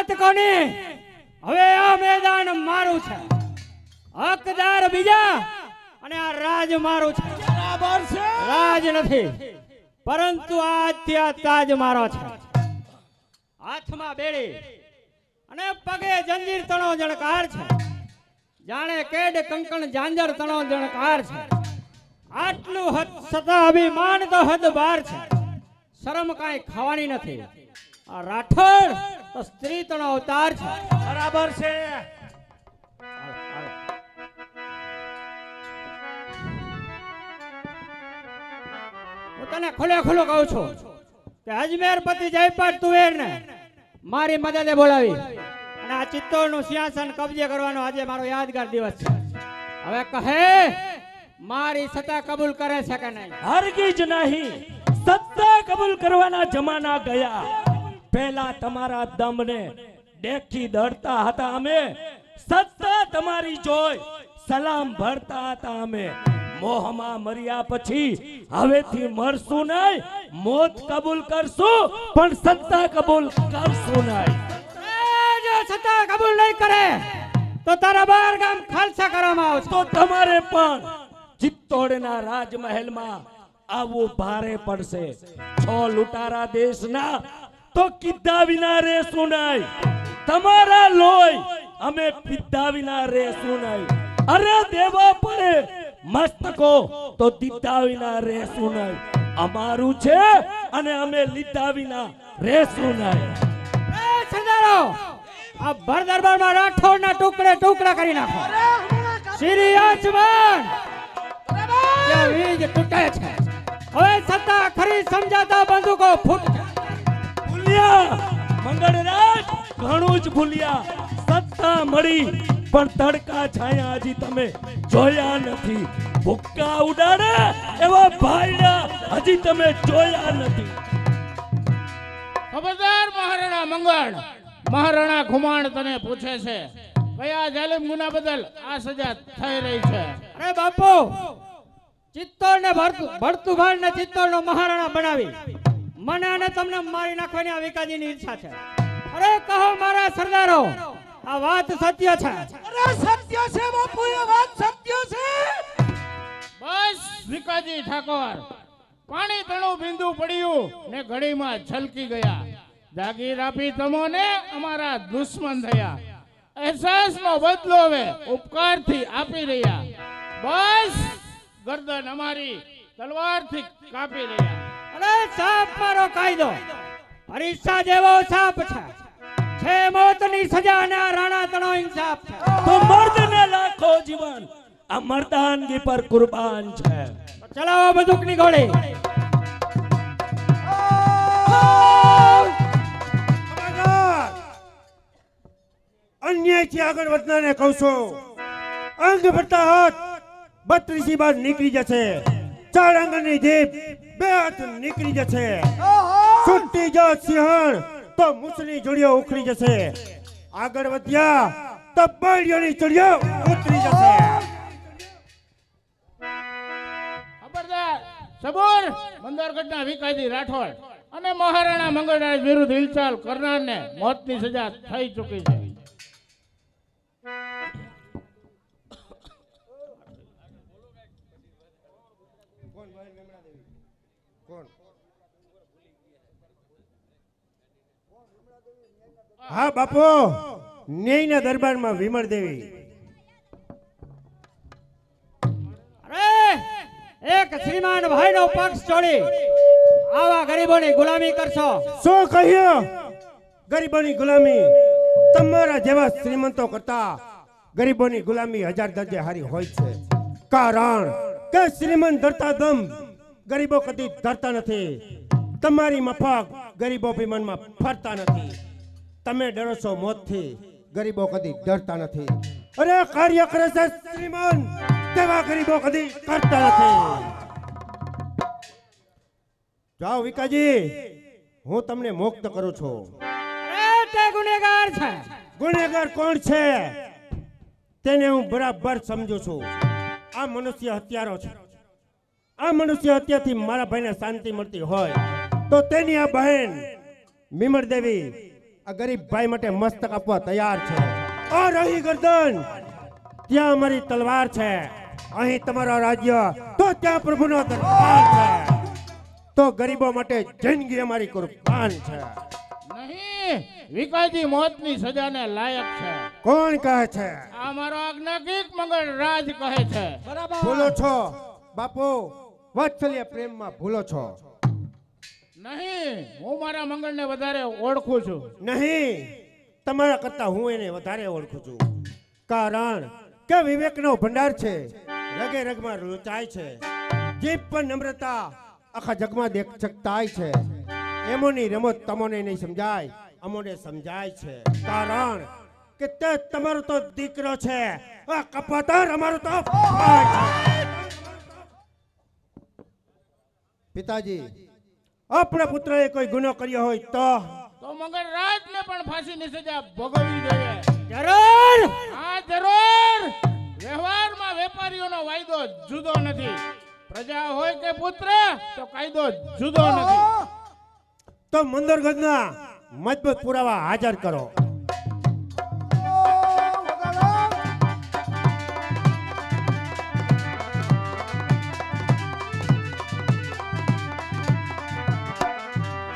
વાત કોની? હવે આ મેદાન મારું છે, હકદાર બીજા અને આ રાજ મારું છે. બરાબર છે. રાજ નથી, પરંતુ આજથી આ તાજ મારો છે. હાથમાં બેડી અને પગે જંજીર તણો જણકાર છે, જાણે કેડ કંકણ ઝાંઝર તણો જણકાર છે. આટલું હદ સતા અભિમાન તો હદ બાર છે. શરમ કાંઈ ખાવાની નથી. આ રાઠોડ તો સ્ત્રી તણો અવતાર છે. બરાબર છે. હું તને ખુલ્લે ખુલ્લું કહું છું કે અજમેર પતિ જયપાલ તુવેર ને મારી મદદે બોલાવી અને આ ચિત્તોડનું સિંહાસન કબજે કરવાનો આજે મારો યાદગાર દિવસ છે. હવે કહે મારી સત્તા કબૂલ કરે છે કે નહીં? હરગીજ નહીં. સત્તા કબૂલ કરવાના જમાના ગયા. પહેલા તમારા દમને ડેખી દડતા હતા અમે, સત્તા તમારી જોઈ સલામ ભરતા હતા અમે. મોહમાં મર્યા પછી હવેથી મરશું નહીં, મોત કબૂલ કરશું પણ સત્તા કબૂલ કરશું નહીં. જો સત્તા કબૂલ નહીં કરે તો તારા બાર ગામ ખાલસા કરવામાં આવશે. તો તમારે પણ ચિત્તોડના રાજમહેલમાં આવવું ભારે પડશે. છો લૂંટારા દેશના તો કીધા વિના રહેશું નહીં. તમારા લોહી અમે પીધા વિના રહેશું નહીં. અરે દેવા પડે મસ્તકો તો દીધા વિના રહેશું નહીં. અમારું છે અને અમે લીધા વિના રહેશું નહીં. સરદારો, આ ભર દરબારમાં રાઠોડના ટુકડે ટુકડા કરી નાખો. શ્રી આચમન ત્યાં વીજ તૂટે છે. હવે સત્તા ખરી સમજાતા બંદૂકો ફૂટ. ભૂલ્યા મંગળરાજ, ઘણું જ ભૂલ્યા. સત્તા મળી પણ તડકા છાયા હજી તમે જોયા નથી. ભૂક્કા ઉડાડે એવા ભાઈડા હજી તમે જોયા નથી. ખબરદાર મહારાણા મંગળ, મહારાણા ખુમાણ તને પૂછે છે કયા જાલિમ ગુના બદલ આ સજા થઈ રહી છે? અરે બાપુ, ચિત્તોડને ભરતું ભાર ને ચિત્તોડનો મહારાણા બનાવી મને અને તમને મારી નાખવાની આ વિકાજીની ઈચ્છા છે. અરે કહો મારા સરદારો, આ વાત સત્ય છે? અરે સત્ય છે બાપુ, એ વાત સત્ય છે. બસ વિકાજી ઠાકોર, પાણી તણું બિંદુ પડ્યું ને ઘડીમાં છલકી ગયા. જાગીર આપી તમોને અમારા દુશ્મન થયા. અહેસાસનો બદલો હવે ઉપકારથી આપી રહ્યા. બસ ગરદન અમારી તલવારથી કાપી રહ્યા. અરે સાપ મારો કાયદો હરીસા જેવો સાપ છે મોતની સજા અને આ રાણા તણો ઇન્સાફ છે. તો મર્દને લાખો જીવન આ મર્દાનગી પર કુરબાન છે. ચલાવો બંદૂકની ગોળી. અન્યાયથી આગળ વધનારને કહું છું, અંગ ભરતા હાથ 32 બાર નીકળી જશે. 4 આંગળની જીભ 2 હાથ નીકળી જશે. છૂટી જાત સિંહણ તો મૂછની જોડીઓ ઉખડી જશે. આગળ વધ્યા તો બાળીઓની જોડીઓ ઉતરી જશે. ખબરદાર સબૂર, બંદરગઢના વિકાજી રાઠોડ અને મહારાણા મંગળરાજ વિરુદ્ધ હિલચાલ કરનારને મોતની સજા થઈ ચૂકી છે. હા બાપુ, ન્યાયના દરબારમાં વિમળ દેવી. અરે એક શ્રીમાન ભાઈનો પક્ષ છોડી આવા ગરીબોની ગુલામી કરશો? શું કહ્યું? ગરીબોની ગુલામી? તમારા જેવા શ્રીમંતો કરતા ગરીબોની ગુલામી 1000 દરજે હારી હોય છે. કારણ કે શ્રીમંત ધરતા દમ ગરીબો કદી ધરતા નથી. તમારી મફક ગરીબો અભિમાનમાં ફરતા નથી. તમે ડરો છો મોતથી, ગરીબો કદી ડરતા નથી. અરે કાર્ય કરે છે શ્રીમંત, તેવા ગરીબો કદી કરતા નથી. જાઓ વિકાજી, હું તમને મુક્ત કરું છું. અરે તે ગુનેગાર છે. ગુનેગાર કોણ છે તેને હું બરાબર સમજુ છું. આ મનુષ્ય હત્યારો છે. આ મનુષ્ય હત્યાથી મારા ભાઈને શાંતિ મળતી હોય તો તેની આ બહેન વિમળ દેવી આ ગરીબ ભાઈ માટે મસ્તક આપવા તૈયાર છે. આ રહી ગરદન, ત્યાં અમારી તલવાર છે. અહીં તમારા રાજ્ય તો ત્યાં પ્રભુનો દરબાર છે. તો ગરીબો માટે જિંદગી અમારી કુરબાન છે. નહીં, વિકાજી મોતની સજાને લાયક છે. કોણ કહે છે? આ મારો આજ્ઞાકીક મંગળ રાજ કહે છે. ભૂલો છો બાપુ, વાત્સલ્ય પ્રેમમાં ભૂલો છો. નહીં, હું મારા મંગળને વધારે ઓળખું છું. નહીં, તમારા કરતા હું એને વધારે ઓળખું છું. કારણ કે વિવેકનો ભંડાર છે, રગે રગમાં રૂચાય છે. જીભ પર નમ્રતા આખા જગમાં દેખ શકતાય છે. એમોની રમત તમને નહીં સમજાય, અમોને સમજાય છે. કારણ કે તે તમારો તો દીકરો છે, આ કપાતર અમારો તો ભાઈ છે. પિતાજી, આપણા પુત્રએ કોઈ ગુનો કર્યો હોય તો મંગળ રાજને પણ ફાંસીની સજા ભોગવવી જોઈએ. જરૂર. હા, જરૂર. વ્યવહારમાં વેપારીઓનો વાયદો જુદો નથી. પ્રજા હોય કે પુત્ર, તો કાયદો જુદો નથી. તો મંદરગઢના મજબૂત પુરાવા હાજર કરો.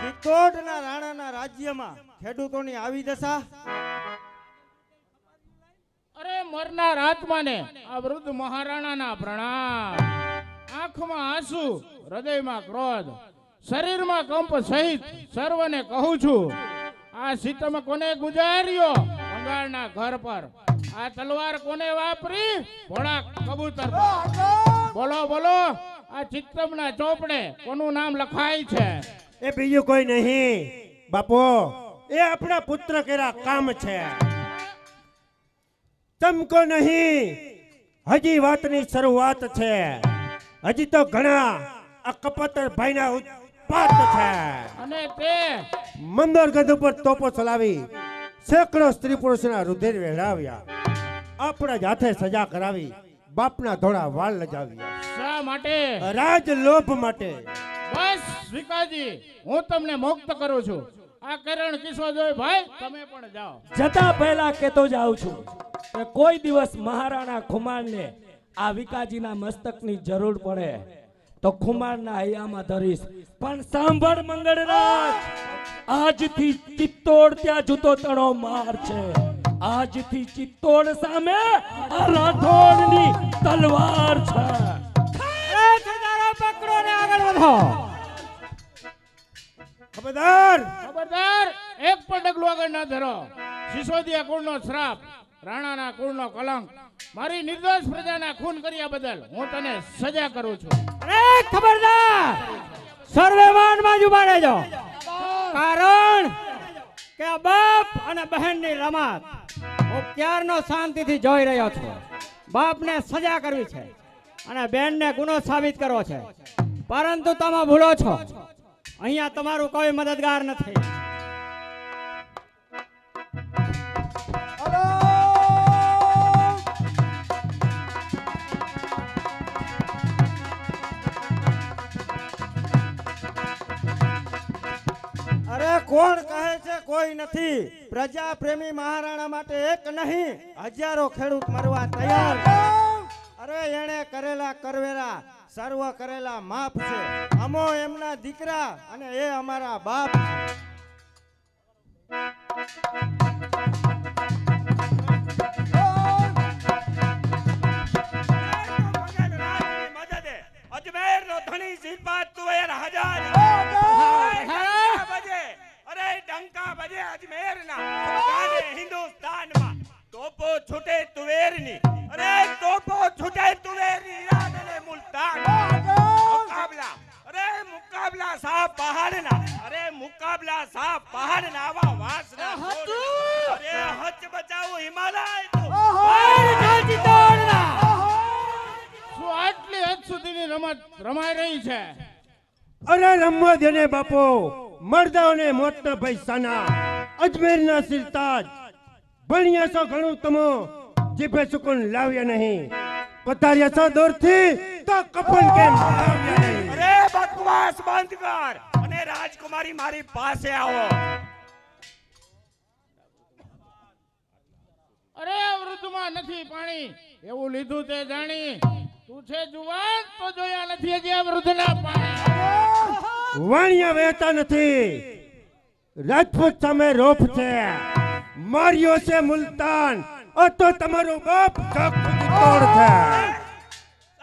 ચિત્તોડના રાણાના રાજ્યમાં ખેડૂતોની આવી દશા. અરે મરનાર આત્માને આ વૃદ્ધ મહારાણાના પ્રણામ. આંખમાં આંસુ, હૃદયમાં ક્રોધ, શરીરમાં કંપ સહિત સર્વને કહું છું, આ સિતમ કોને ગુજાર્યો બંગાળના ઘર પર? આ તલવાર કોને વાપરી ભોળા કબૂતર પર? બોલો બોલો, આ ચિત્તમના ચોપડે કોનું નામ લખાય છે? એ બીજું કોઈ નહીં બાપુ, એ આપણા પુત્ર કેરા કામ છે. ચમકો નહીં, હજી વાતની શરૂઆત છે. હજી તો ઘણા આ કપતર ભાઈના ઉત્પાત છે. અને તે મંદરગઢ ઉપર તોપો ચલાવી સેંકડો સ્ત્રી પુરુષના રુધિર વહેરાવ્યા. આપણા જ હાથે સજા કરાવી, બાપના ધોળા વાળ લજાવ્યા. શા માટે? રાજ લોભ માટે. બસ વિકાજી, હું તમને મુક્ત કરું છું. આ કરણ કિસ્સો જોઈ ભાઈ, તમે પણ જાઓ. જતા પહેલા કહેતો જાઉં છું કે કોઈ દિવસ મહારાણા ખુમારને આ વિકાજીના મસ્તકની જરૂર પડે તો ખુમારના હૈયામાં ધરીશ. પણ સાંભળ મંગળરાજ, આજથી ચિત્તોડ ત્યાં જૂતો તણો માર છે. આજથી ચિત્તોડ સામે આ રાઠોડની તલવાર છે. એ સરદારો, પકડો ને આગળ વધો. ખબરદાર, ખબરદાર, એક પણ ડગલું આગળ ના ધરો. સિસોદિયા કુળનો શ્રાપ, રાણાના કુળનો કલંક, મારી નિર્દોષ પ્રજાના ખૂન કર્યા બદલ હું તને સજા કરું છું. અરે ખબરદાર, સર્વે માનમાં જ ઉભા રહેજો. કારણ કે આ બાપ અને બહેનની રમત હું ક્યારનો શાંતિથી જોઈ રહ્યો છું. બાપને સજા કરવી છે અને બહેનને ગુનો સાબિત કરવો છે, પરંતુ તમે ભૂલો છો, અહીંયા તમારું કોઈ મદદગાર નથી. અરે કોણ કહે છે કોઈ નથી? પ્રજા પ્રેમી મહારાણા માટે એક નહીં, હજારો ખેડૂત મરવા તૈયાર. અરે એણે કરેલા કરવેરા સર્વ કરેલા માફ છે. અમો એમના દીકરા અને એ અમારા બાપ. અજમેરનો ધણી સિપાત તુવેર હજાર. અરે ડંકા બજે અજમેરના, ગાને હિન્દુસ્તાનમાં તોપો છૂટે તુવેરની. અરે તોપો છૂટે તુવેરની, ઈરાન મુલ્તાન. મુકાબલા સાહેબ પહાડના. અરે મુકાબલા સાહેબ પહાડના આવા વાસના. અરે હચ બચાવું હિમાલય તું. શું આટલી હદ સુધીની રમત રમાઈ રહી છે? અરે રમવા દેને બાપુ, મર્દાઓને મોતના પૈસાના. અજમેરના સિરતાજ ભણ્યા છો ઘણું તમો, જીભે સુકૂન લાવ્યા નહીં. પધાર્યા છો દૂરથી તો કપન કેમ લાવ્યા નહીં? અરે બકવાસ બંધ કર અને રાજકુમારી મારી પાસે આવો. અરે વૃદ્ધમાં નથી પાણી, એવું લીધું તે જાણી. તું છે જુવાન તો જોયા નથી હજી આ વૃદ્ધના પાણી. વાણિયા વહેતા નથી, રાજપૂત સામે રોપ છે, માર્યો છે મુલતાન, આ તો તમારો બાપ તોડ છે.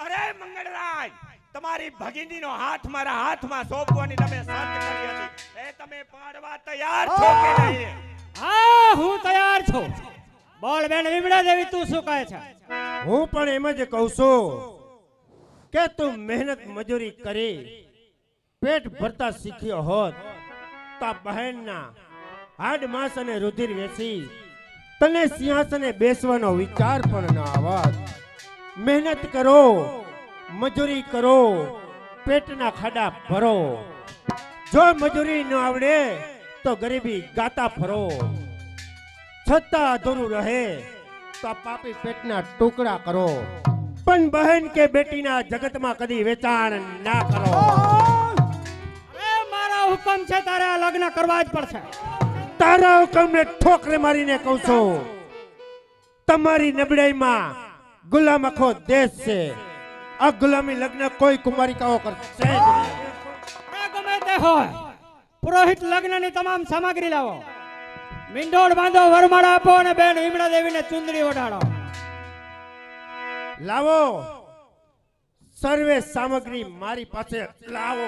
અરે મંગળરાજ, તમારી ભગીનીનો હાથ મારા હાથમાં સોંપવાની તમે શરત કરી હતી, એ તમે પાડવા તૈયાર છો કે નહીં? હા, હું તૈયાર છું. બોલ બેન વિમળા દેવી, તું શું કહે છે? હું પણ એમ જ કહું છું કે તું મહેનત મજૂરી કરી પેટ ભરતા શીખ્યો હોત તો આ બહેનના હાડ માંસ અને રુધિર વેચી તને સિંહાસને બેસવાનો વિચાર પણ ન આવત. મહેનત કરો, મજૂરી કરો, પેટના ખાડા ભરો. જો મજૂરી ન આવડે તો ગરીબી ગાતા ફરો. છતાં અધૂરું રહે તો આ પાપી પેટના ટુકડા કરો, પણ બહેન કે બેટીના જગતમાં કદી વેચાણ ના કરો. અરે મારા હુકમ છે, તારે આ લગ્ન કરવા જ પડશે. તારા હુકમને ઠોકરે મારીને કહું છું, તમારી નબળાઈમાં ગુલામ આખો દેશ છે. આ ગુલામી લગ્ન કોઈ કુમારિકાઓ કરશે જ નહીં. અરે ગમે તે હોય, પુરોહિત લગ્નની તમામ સામગ્રી લાવો. મીંડોળ બાંધો, વરમાળા આપો અને બેન વિમળા દેવીને ચુંદડી ઓઢાડો. લાવો, સર્વે સામગ્રી મારી પાસે લાવો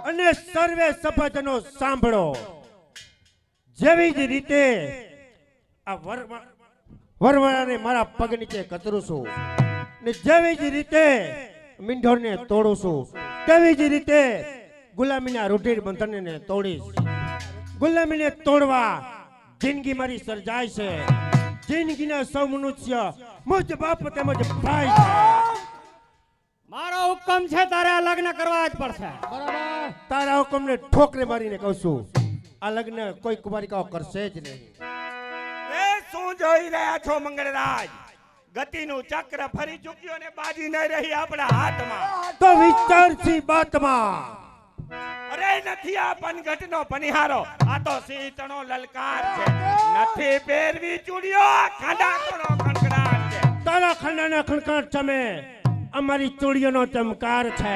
અને સર્વે સભાજનો સાંભળો. જેવી જ રીતે આ વરવાળાને મારા પગ નીચે કતરું છું ને જેવી જ રીતે મીંઢોળને તોડું છું, તેવી જ રીતે ગુલામીના રૂઢિર બંધનને તોડીશ. ગુલામીને તોડવા જિંદગી મારી સર્જાય છે. જિંદગીના સૌ મનુષ્ય મુજ બાપ તેમજ ભાઈ છે. મારો હુકમ છે, તારે આ લગ્ન કરવા જ પડશે. તારા હુકમને ઠોકરે મારીને કહું છું, આ લગ્ન કોઈ કુમારિકાઓ કરશે જ નહીં. એ શું જોઈ રહ્યા છો મંગળરાજ? ગતિનું ચક્ર ફરી ચૂક્યું ને બાજી નહીં રહી આપણા હાથમાં. તો વિચારથી બાતમાં. અરે નથી આ પનઘટનો પનિહારો, આ તો સીતણો લલકાર છે. નથી પહેરવી ચૂડીઓ, ખાંડાનો ખણખણાટ છે. તારા ખાંડાના ખણખણાટ સામે અમારી ચોળીઓનો ચમકાર છે.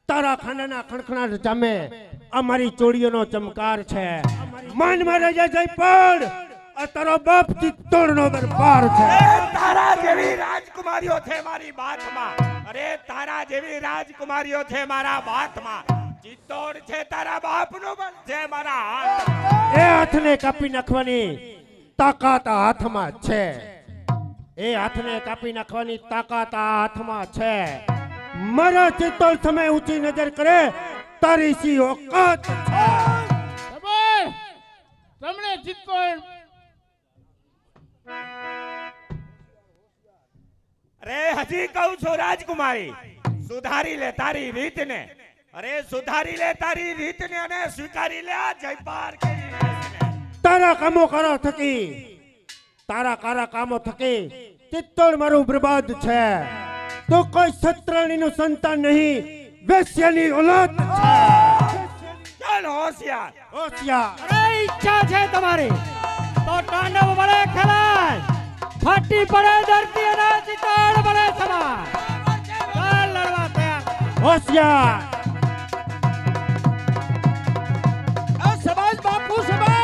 તારા ખાંડાના ખણખણાટ સામે અમારી ચોળીઓનો ચમકાર છે. માનમાં રાજા જયપડ, આ તારો બાપ ચિત્તોડનો દરબાર છે. તારા જેવી રાજકુમારીઓ છે મારી બાથમાં. અરે તારા જેવી રાજકુમારીઓ છે મારા બાથમાં. ચિત્તોડ છે તારા બાપનો બળ છે મારા હાથ. એ હાથને કાપી નાખવાની તાકાત આ હાથમાં છે. એ હાથને કાપી નાખવાની તાકાત આ હાથમાં છે. મારા ચિત્તોડ સામે ઊંચી નજર કરે તારી સી ઓકાત છે. ખબર તમને ચિત્તોડ અરે હજી કહું છું રાજકુમારી, સુધારી લે તારી રીતને. અરે સુધારી લે તારી રીતને અને સ્વીકારી લે આ જયપાર કેરી રીતને. તારા કામો કારા થકી, તારા કારા કામો થકી ચિત્તોડ મારું બરબાદ છે. તો કોઈ સત્રાણીનું સંતાન નહીં, વેશ્યાની ઓલાદ છે. ચાલ હોશિયાર. હોશિયાર. અરે ઈચ્છા છે તમારી તો તાંડવ બળે ખેલાય, ફાટી પડે ધરતી અને ચિત્તોડ બળે સમાય. ચાલ લડવા તૈયાર. હોશિયાર. સમાજ બાપુ સમાજ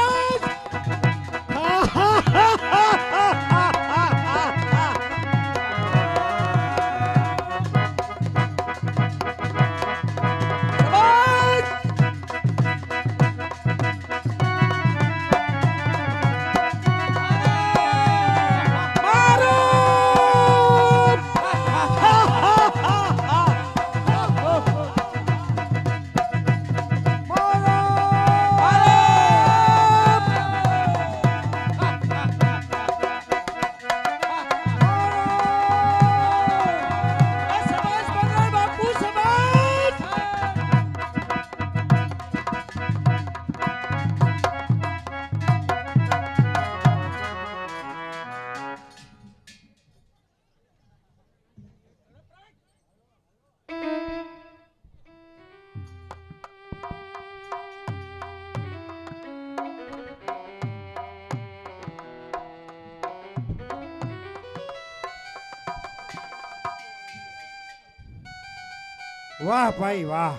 વાહ ભાઈ વાહ,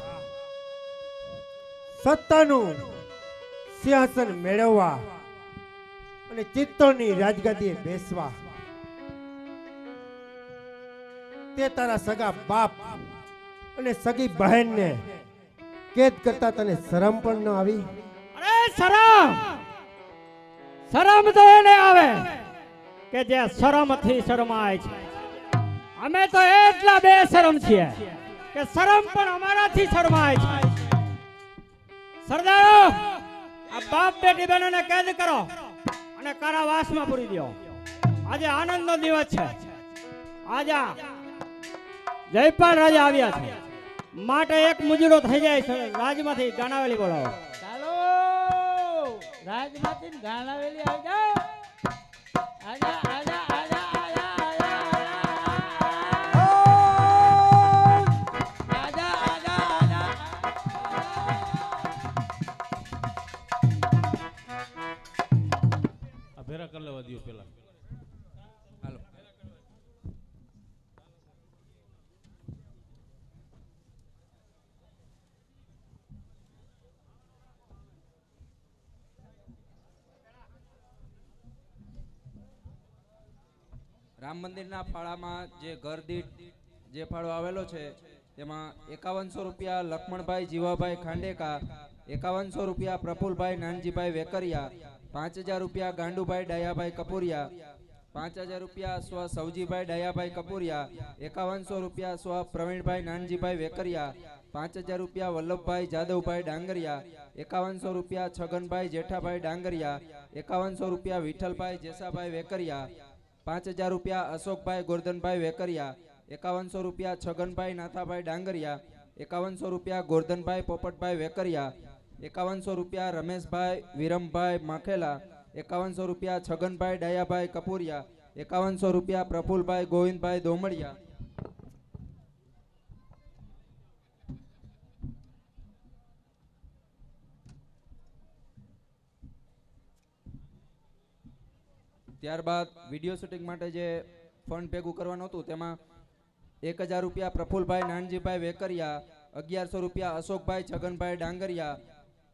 સત્તાનું સિંહાસન મેળવવા અને ચિત્તોડની રાજગાદીએ બેસવા તે તારા સગા બાપ અને સગી બહેનને કેદ કરતા તને શરમ પણ ન આવી? અરે શરમ શરમ તો એને આવે કે જે શરમથી શરમાય છે. અમે તો એટલા બેશરમ છીએ કે શરમ પણ અમારાથી શરમાય છે. સરદારો, આ બાપ બેટી બહેનોને કેદ કરો અને કારાવાસમાં પૂરી દો. આજે આનંદનો દિવસ છે. આજે જયપાલ રાજા આવ્યા છે માટે એક મુજરો થઈ જાય છે. રાજમાંથી ગાનાવેલી બોલાવો. ચાલો રાજમાંથી ગાણાવેલી આવી જાઓ. આજા આજા આજા આજા આજા આજા આજા આજા. આ ભેરા કરી લેવા દો પેલા. હાલો. રામ મંદિરના ફાળામાં જે ઘર દીઠ જે ફાળો આવેલો છે તેમાં 5100 રૂપિયા લક્ષ્મણભાઈ જીવાભાઈ ખાંડેકા, 5100 રૂપિયા પ્રફુલભાઈ નાનજીભાઈ વેકરિયા, 5000 રૂપિયા ગાંડુભાઈ ડાયાભાઈ કપૂરિયા, 5000 રૂપિયા સ્વ સવજીભાઈ ડાયાભાઈ કપૂરિયા, 5100 રૂપિયા સ્વ પ્રવીણભાઈ નાનજીભાઈ વેકરિયા, 5000 રૂપિયા વલ્લભભાઈ જાદવભાઈ ડાંગરિયા, 5100 રૂપિયા છગનભાઈ જેઠાભાઈ ડાંગરિયા, 5100 રૂપિયા વિઠ્ઠલભાઈ જેસાભાઈ વેકરિયા, 5000 રૂપિયા અશોકભાઈ ગોરધનભાઈ વેકરિયા, 5100 રૂપિયા છગનભાઈ નાથાભાઈ ડાંગરિયા, 5100 રૂપિયા ગોરધનભાઈ પોપટભાઈ વેકરિયા, 5100 રૂપિયા રમેશભાઈ વિરમભાઈ માખેલા, 5100 રૂપિયા છગનભાઈ ડાયાભાઈ કપૂરિયા, 5100 રૂપિયા પ્રફુલભાઈ ગોવિંદભાઈ દોમડિયા. ત્યારબાદ વિડીયો શૂટિંગ માટે જે ફંડ ભેગું કરવાનું હતું તેમાં 1000 રૂપિયા પ્રફુલભાઈ નાનજીભાઈ વેકરિયા, 1100 રૂપિયા અશોકભાઈ છગનભાઈ ડાંગરિયા,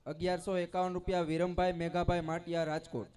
1151 રૂપિયા વિરમભાઈ મેઘાભાઈ માટિયા રાજકોટ.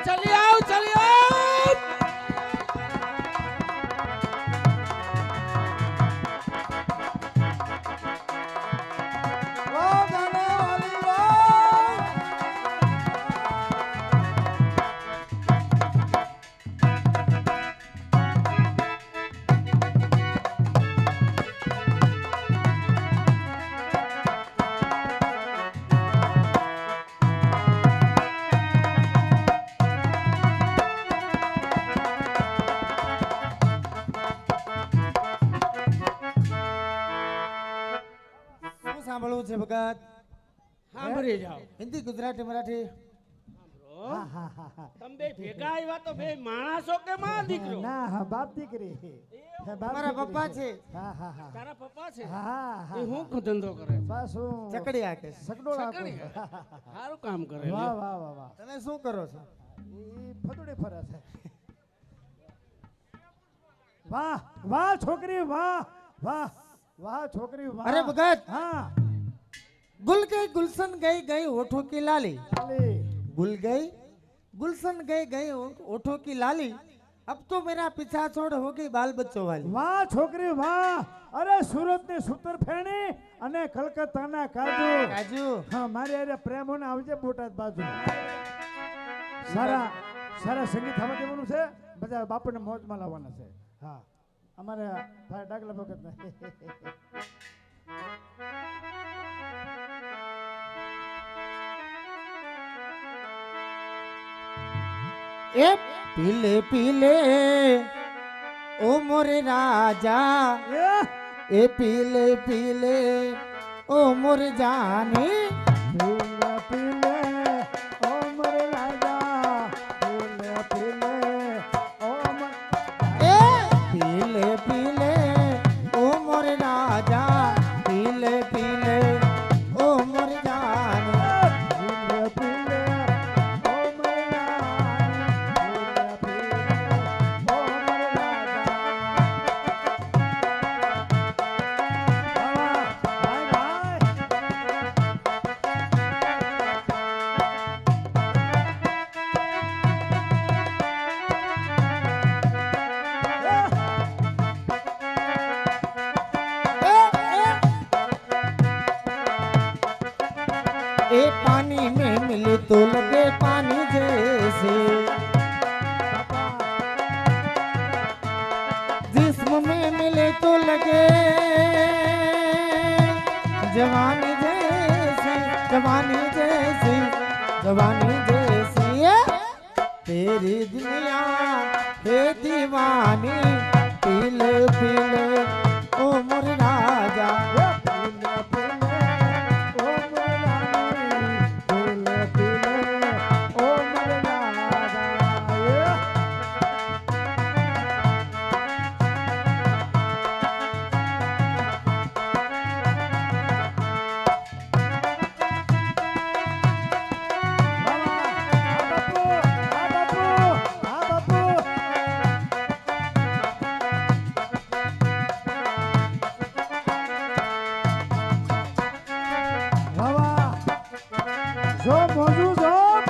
ચલી આવ ચલી આવ. સાંભળવું છે ભગત? સાંભળી જાઓ. હિન્દી, ગુજરાતી, મરાઠી? તમે બે ભેગા આવ્યા તો બે માણસો કે માં દીકરો? ના હા બાપ દીકરી હે બાપ મારા દીકરી. પપ્પા છે. હા હા હા તારા પપ્પા છે? હા હા એ હું ધંધો કરે? બસ હું ચકડી આકે. સગડોળ આપું ચકડી? છું. સારું કામ કરે. વાહ વાહ વાહ વાહ તમે શું કરો છો? ઈ ફદુડે ફરે છે. વાહ વાહ છોકરી વાહ વાહ વાહ છોકરી વાહ. અરે ભગત, हाँ गुल गई गुलशन गई गई होठों की लाली. अली गुल गई गुलशन गई गई होठों की लाली. अब तो मेरा पीछा छोड़ हो गई बाल बच्चों वाली. वाह छोकरी वाह. अरे सूरत ने सूतर फेणी અને કલકત્તાના કાજુ काजू હા મારી અરે પ્રેમ હોને આવજે બોટાદ બાજુ. સારા સારા સંગીત થવા દેવાનું છે. બધા બાપુને મોજમાં લાવવાના છે. હા અમારે ભાઈ ડાગલા ભગત ને ए पीले पीले ओ मोरे राजा. ए पीले पीले ओ मोरे जानी. पीले ओ मोरे राजा पीले पीले ओ ए पीले पीले ओ मोर राजा पीले पीले ओ मोर जान पीले पीले ओ मोरे राजा पीले पीले ओ मोरे राजा ए पानी में मिले तो लगे पानी जैसे जिस्म में मिले तो लगे जवानी जैसी जवानी जैसी जवानी जैसी तेरी दुनिया है दीवानी पीले पीले ओ मोर राजा पीले पीले ओ मोरे रानी पीले पीले ओ मोरे राजा Zop, Mozu, zop!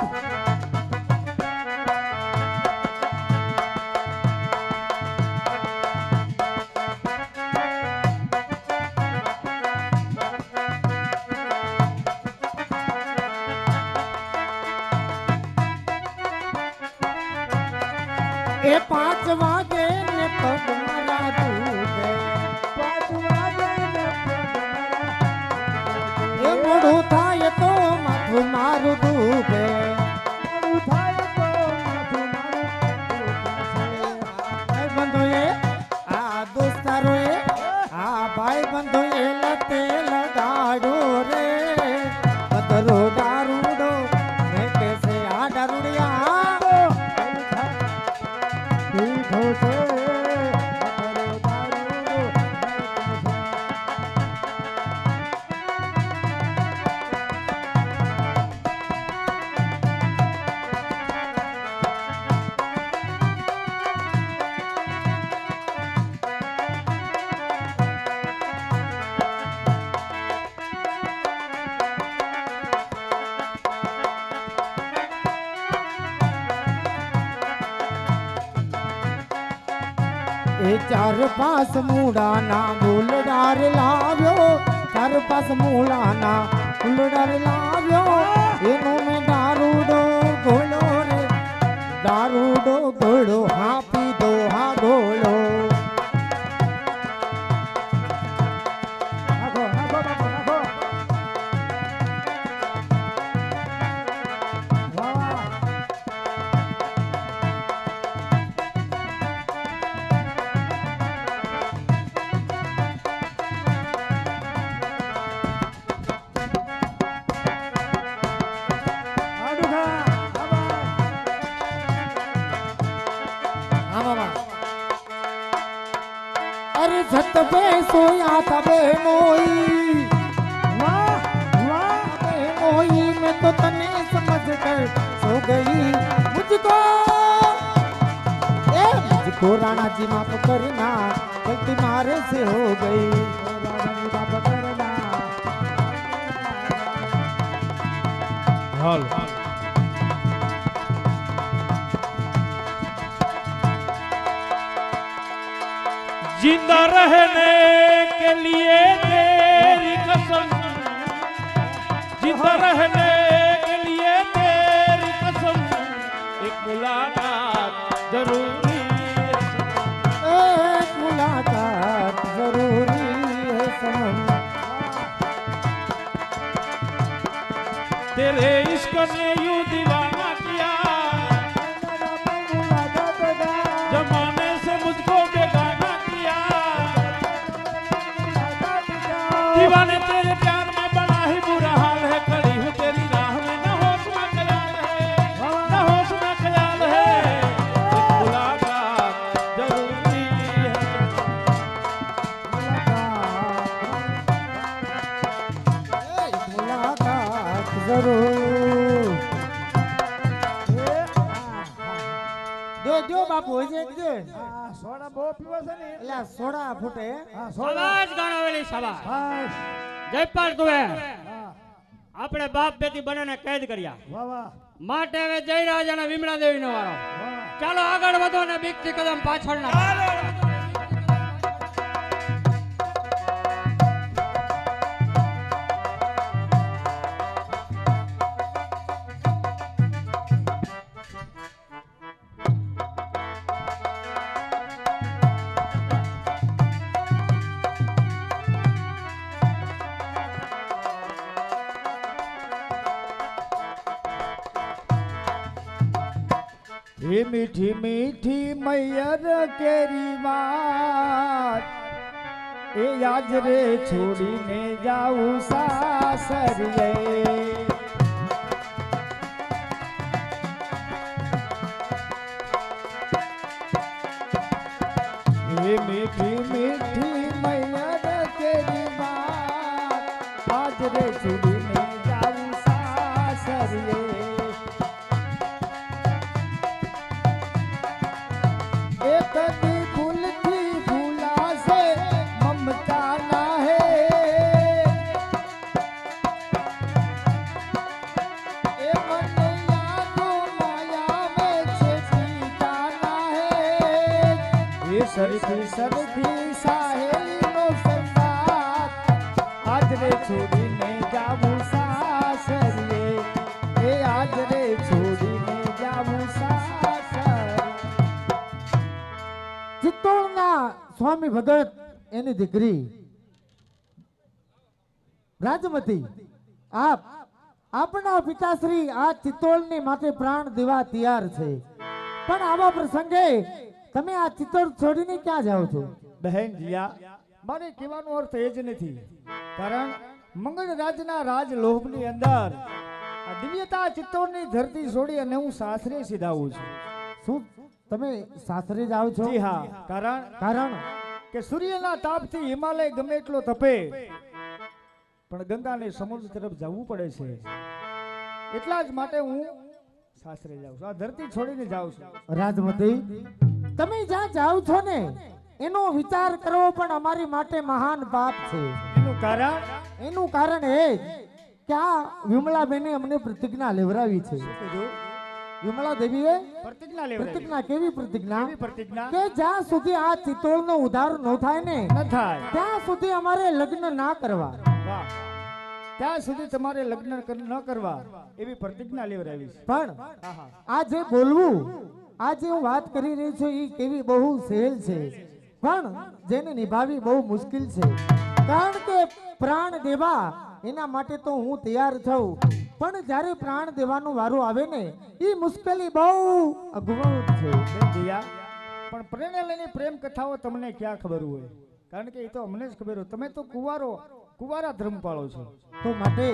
ए 5 वागे ने पग मारा दूबे 5 वागे ने पग ए मोड़ू थाय तो माथु मारू दूबे उठाए तो माथु मारू भाई बंधु ये आ दोस्तारो ये आ भाई बंधु ये लते लगाड़ो रे पतरो दारूडो मैं कैसे आ दारूडिया पीठो से पत्थरो दारू ए 4-5 मूड़ा ना मूलडार लाव्यो 4-5 मूड़ा ना मूलडार लाव्यो एनो में दारूडो घोलो रे दारूडो घोड़ो हाँ पी दो हाँ घोलो नाखो नाखो बापू नाखो वाह आडू खा हाँ मामा अरे छत पे सोया था बेनोई वाह वाह बेनोई में तो तने समझ कर सो गई मुझको ए मुझको राणा जी माफ करना गलती मारे से हो गई राजा जी बाप करना હાલ जिंदा रहने के लिए तेरी कसम जिंदा रहने के लिए तेरी कसम एक मुलाकात जरूरी है एक मुलाकात जरूरी है सनम तेरे इश्क ने यूं दीवाना किया जमाने से मुझको बेगाना किया दीवाने तेरे प्यार में बड़ा ही बुरा हाल है खड़ी हूँ કરું દો બાપુ હજી એક દે. સોડા બહુ પીવા છે ને એટલે આ સોડા ફૂટે. હા સોડા શાબાશ ગાણાવેલી શાબાશ. હાશ. જયપાલ તુએ હા આપણે બાપ બેટી બંનેને કેદ કર્યા વાહ વાહ માટે હવે જયરાજ અને વિમળા દેવીનો વારો. વાહ ચાલો આગળ વધો ને બીકથી કદમ પાછળ ના એ મીઠી મીઠી મૈયર કેરી વાત એ યાદ રે છોડીને જાઉં સાસરીએ એ મીઠી મીઠી મૈયર કેરી વાત આજ રે છોડીને જાઉં સાસરીએ कभी भूल थी भूला से ममता ना है ए मन यादों माया में छेड़ी जाना है ये सरखी साहेली नो संगात आज रे छोड़ीने जाऊं सासरिए ए आज रे छोड़ीने जाऊं ચિત્તોડના સ્વામી ભગત એની દીકરી રાજમતી આપના પિતાશ્રી આ ચિત્તોડની માટે પ્રાણ દેવા તૈયાર છે પણ આવા પ્રસંગે તમે આ ચિત્તોડ છોડીને ક્યાં જાઓ છો? બહેન જીયા મારે કહેવાનો અર્થ એ જ નથી કારણ મંગળ રાજના રાજલોભની અંદર આ દિવ્યતા ચિત્તોડની ધરતી છોડી અને હું સાસરે સીધાવું છું. શું તમે સાસરે જાઓ છો? જી હા. કારણ કે સૂર્યના તાપથી હિમાલય ગમે એટલો તપે પણ ગંગાને સમુદ્ર તરફ જવું પડે છે એટલા જ માટે હું સાસરે જાઉં છું, આ ધરતી છોડીને જાઉં છું. રાજમતી તમે જ્યાં જાઓ છો ને એનો વિચાર કરવો પણ અમારી માટે મહાન પાપ છે. એનું કારણ એ કે આ વિમળાબેને અમને પ્રતિજ્ઞા લેવડાવી છે. વિમળા દેવીએ પ્રતિજ્ઞા કેવી પ્રતિજ્ઞા કે જ્યાં સુધી આ ચિત્તોડનો ઉદ્ધાર ન થાય ને ત્યાં સુધી અમારે લગ્ન ના કરવા, ત્યાં સુધી તમારે લગ્ન ન કરવા એવી પ્રતિજ્ઞા લેવડાવી છે. પણ આ જે બોલવું, આ જે હું વાત કરી રહી છું એ કેવી બહુ સહેલ છે પણ જેને નિભાવી બહુ મુશ્કેલ છે. કારણ કે પ્રાણ દેવા એના માટે તો હું તૈયાર છું પણ જ્યારે પ્રાણ દેવાનો વારો આવે ને એ મુશ્કેલી બહુ અઘવળ છે. પણ પ્રેરણા પ્રેમ કથાઓ તમને ક્યાં ખબર હોય? કારણ કે એ તો અમને જ ખબર હોય. તમે તો કુવારા ધર્મ પાળો છો તો માટે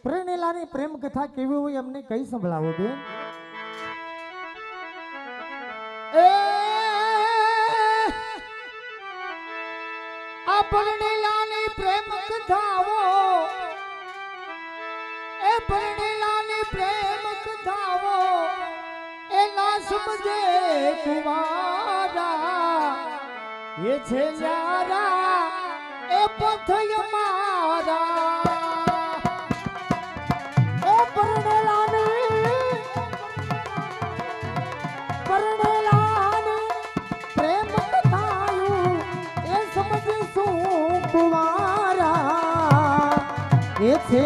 પ્રેરણાની પ્રેમ કથા કેવી હોય અમને કઈ સંભળાવો બેન. આ પ્રેરણાની પ્રેમ કથાઓ એ પરણેલાની પ્રેમ કથાઓ એ ના સમજે કુવારા એ છે યારા એ પથય મારા એ પરણેલાની પ્રેમ કથાયું એ સમજે શું કુવારા એ છે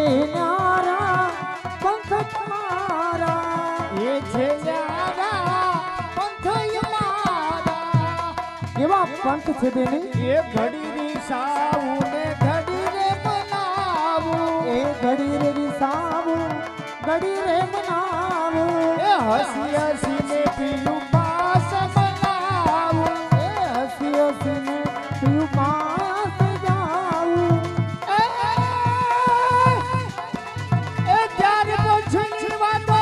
પંથ છે બેની એ ઘડી રીસાવું ને ઘડી રે મનાવું, એ ઘડી રે રીસાવું ઘડી રે મનાવું, એ હસી હસી ને પીયું પાસ બનાવું, એ હસી હસી ને પીયું પાસ જાવું. એ ત્યારે પછીની વાતો,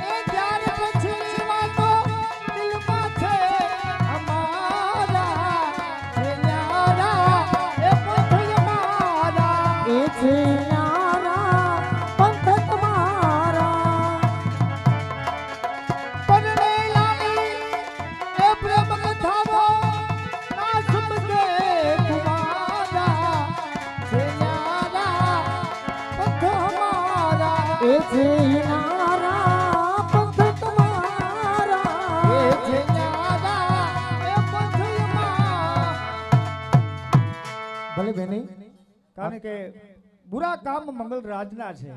એ ત્યારે પછીની વાતો છે એ છે નારા પંથ તમારા એ છે નારા એ પંથમાં. ભલે બેની, કારણ કે બુરા કામ મંગળ રાજના છે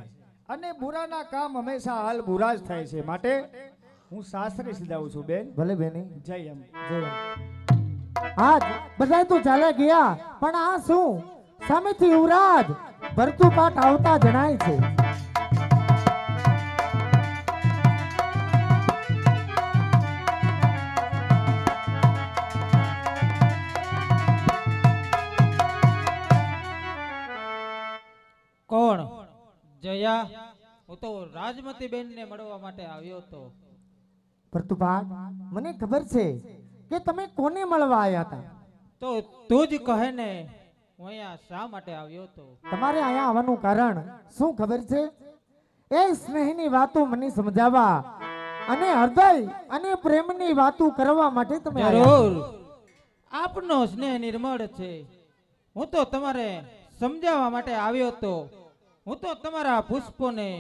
અને બુરાના કામ હંમેશા હાલ બુરા જ થાય છે. માટે હું શાસ્ત્રે સિધાવું છું બેન. ભલે બેની, જય એમ. જય રામ. આજ બધા તો ચાલે ગયા, પણ આ શું સામેથી યુવરાજ ભરતું પાટ આવતા જણાય છે. કોણ? જયા, હું તો રાજમતી બેન ને મળવા માટે આવ્યો હતો. ભરતું પાટ, મને ખબર છે કે તમે કોને મળવા આવ્યા હતા. તો તું જ કહે ને, હું અહીંયા શા માટે આવ્યો હતો? તમારે અહીંયા આવવાનું કારણ શું ખબર છે? એ સ્નેહની વાતો મને સમજાવવા અને હૃદય અને પ્રેમની વાતો કરવા માટે તમે આવ્યા. જરૂર, આપનો સ્નેહ નિર્મળ છે. હું તો તમારે સમજાવવા માટે આવ્યો હતો. હું તો તમારા પુષ્પોને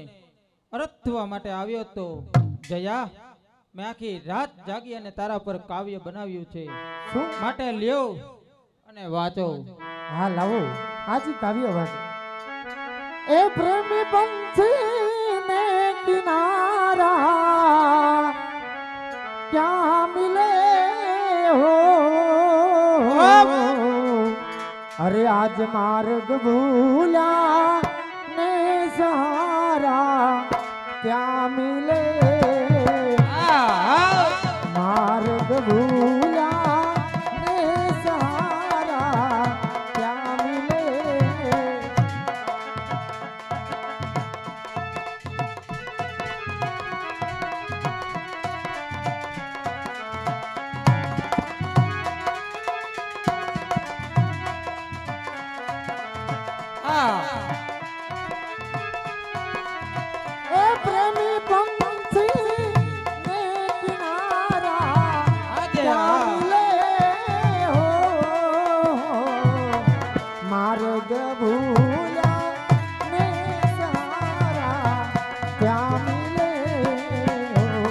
અરથવા માટે આવ્યો હતો. જયા, મેં આખી રાત જાગી અને તારા પર કાવ્ય બનાવ્યું છે. શું? માટે લ્યો અને વાંચો. હા, લાવો આજી કાવ્ય વાંચો. એ પ્રેમી પંછીને કિનારા ક્યાં મિલે હો, અરે આજ માર્ગ ભૂલ્યા ને સહારા ક્યાં મિલે, માર્ગ ભૂલ્યા ને સહારા ક્યાં મિલે. એ પ્રેમી પંછી ને કિનારા ક્યાં મિલે હો, માર્ગ ભૂલ્યા ને સહારા ક્યાં મિલે હો.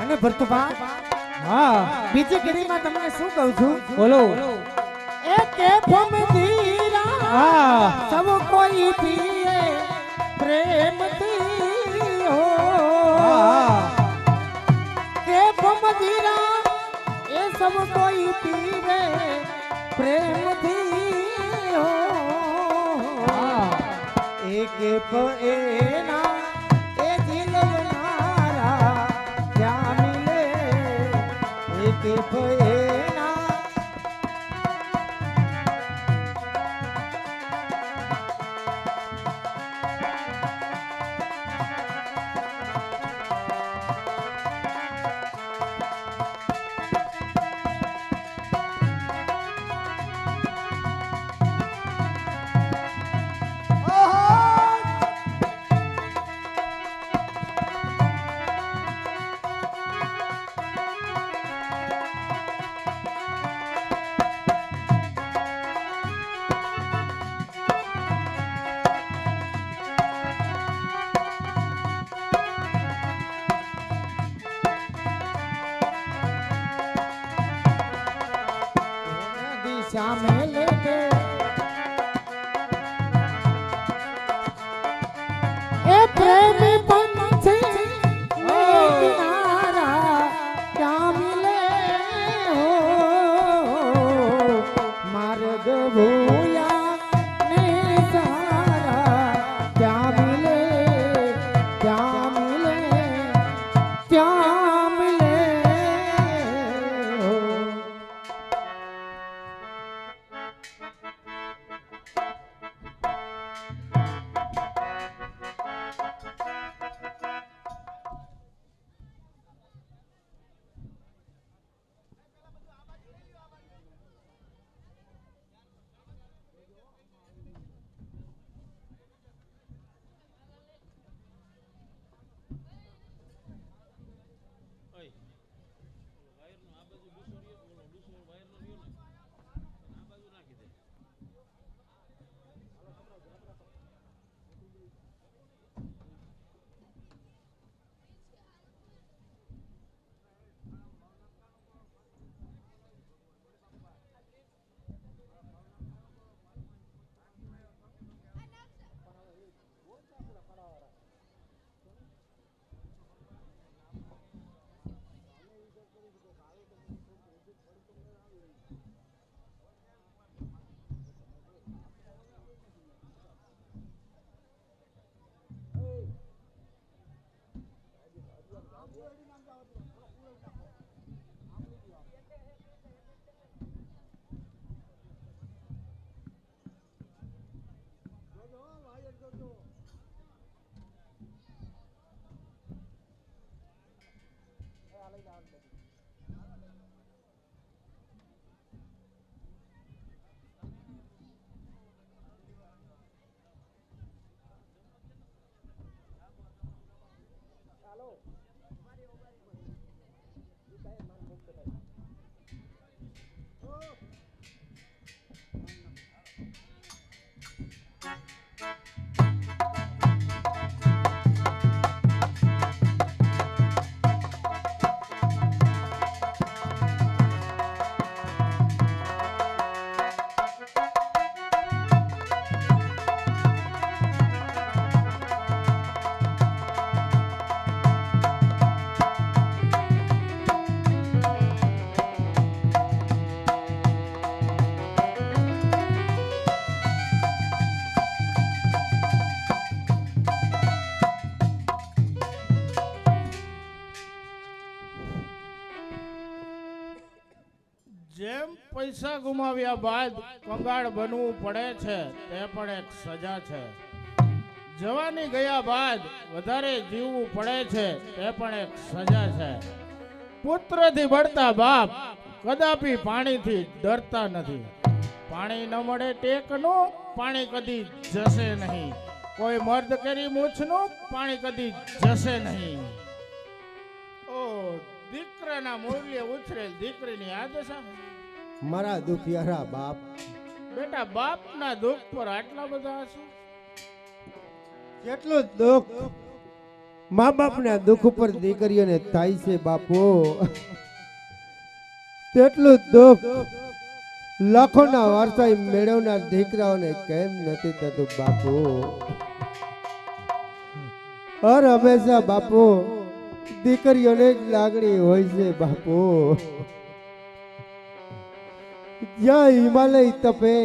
અને ભરતુભા, હા, બીજી કડીમાં તમને શું કહું છું? બોલો. એ કે ધીરા હા. સબ કોઈ પીએ પ્રેમથી હો, કે ધીરા એ સબ કોઈ પીવે પ્રેમથી હો, એક એના એ દિલનારા ક્યાં મિલે, એક એના. दिशा में लेके ए प्रेमी पंछी ने किनारा क्या मिले हो, मार्ग भूया ने सहारा क्या मिले, क्या मिले, क्या मिले हो. જેમ પૈસા ગુમાવ્યા બાદ કંગાળ બનવું પડે છે તે પણ એક સજા છે. જવાની ગયા બાદ વધારે જીવવું પડે છે તે પણ એક સજા છે. પુત્રથી બળતા બાપ કદાપી પાણીથી ડરતા નથી. પાણી ન મળે ટેકનું પાણી કદી જશે નહીં. કોઈ મર્દ કરી મૂછનું પાણી કદી જશે નહીં. ઓ દીકરાના મૂલ્ય ઉછરેલ દીકરીની આ દશા. મારા દુખિયારા બાપ, બેટા બાપના દુઃખ પર આટલા બધા આંસુ. કેટલું દુઃખ મા બાપના દુઃખ ઉપર દીકરીઓને થાય છે બાપુ, તેટલું દુઃખ લાખોના વારસાઈ મેળવનાર દીકરાઓને કેમ નથી થતું બાપુ? હર હંમેશા બાપુ દીકરીઓને જ લાગણી હોય છે બાપુ. જ્યાં હિમાલય તપે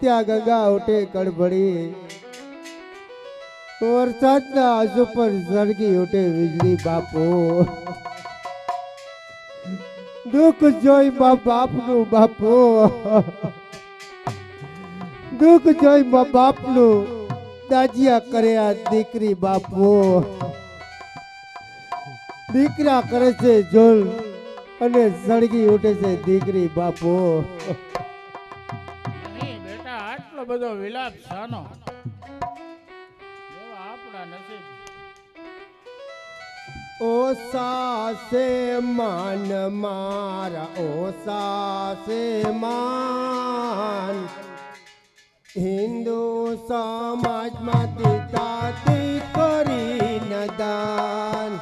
ત્યાં ગંગા ઉઠે કડબડી, વરસાદના આંસુ પર સળગી ઉઠે વીજળી બાપુ. દુઃખ જોઈ મા બાપનું બાપુ, દુઃખ જોઈ મા બાપનું દાજિયા કરે આ દીકરી બાપુ. દીકરા કરે છે જોલ અને સળગી ઉઠે છે દીકરી બાપુ. નહીં બેટા આટલો બધો વિલાપ શાનો? જેવા આપણા નસીબ. ઓ સાસે માન મારા, ઓ સાસે માન, હિન્દુ સમાજમાંથી તાતી કરી નદાન.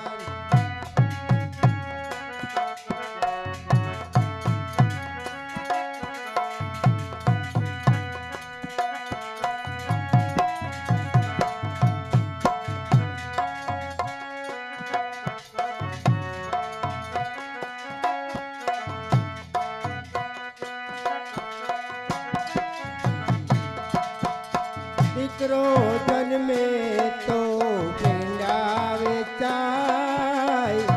દીકરો જન્મે તો પેંડા વેચાય,